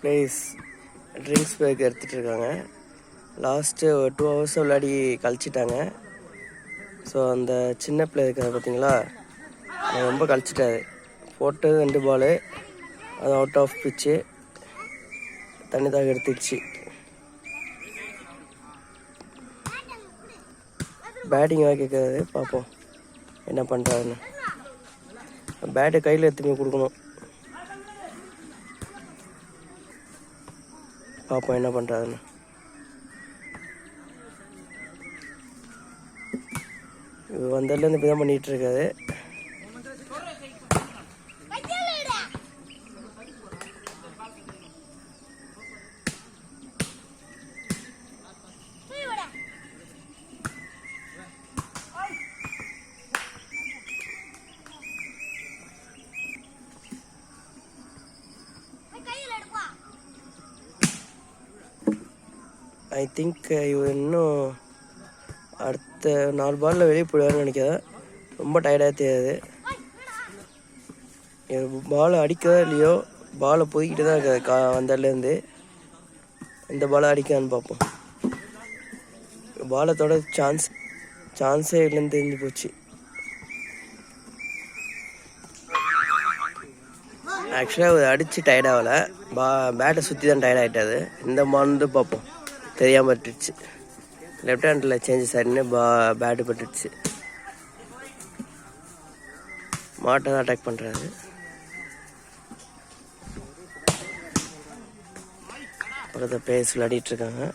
Place drinks back எடுத்துகிட்டு இருக்காங்க. Last 2 hours விளையாடி கழிச்சிட்டாங்க. ஸோ அந்த சின்ன பிள்ளை இருக்கிற பார்த்தீங்களா, அது ரொம்ப கழிச்சிட்டாரு. போட்டது 2 பாலு, அது அவுட் ஆஃப் பிச்சு, தண்ணி தாக எடுத்துடுச்சு. பேட்டிங்காக கேட்குறாரு, பார்ப்போம் என்ன பண்ணுறாருன்னு. பேட்டை கையில் எடுத்துன்னு கொடுக்கணும், பார்ப்போம் என்ன பண்ணுறாருன்னு. இவர் வந்ததுலேருந்து இப்படி தான் பண்ணிகிட்ருக்காரு. ஐ திங்க் இவர் இன்னும் அடுத்த 4 பாலில் வெளியே போயிடுவார்னு நினைக்கிறேன். ரொம்ப டயர்டாக தெரியாது. பாலை அடிக்கிறதா இல்லையோ, பாலை போய்கிட்டு தான் இருக்காது வந்ததுலேருந்து. இந்த பாலை அடிக்கான்னு பார்ப்போம். பாலை தொட சான்ஸே இல்லைன்னு தெரிஞ்சு போச்சு. ஆக்சுவலாக அவர் அடித்து டயர்டாகலை, பேட்டை சுற்றி தான் டயர்டாகிட்டாது. இந்த பால் பார்ப்போம், தெரியாமல் பட்டுடுச்சு. லெஃப்ட் ஹேண்டில் சேஞ்சஸ் ஆகிடுன்னு பேட்டு பட்டுடுச்சு. மாட்டை தான் அட்டாக் பண்ணுறாரு. பக்கத்தில் பிளேயர்ஸ் விளையாடிட்டுருக்காங்க.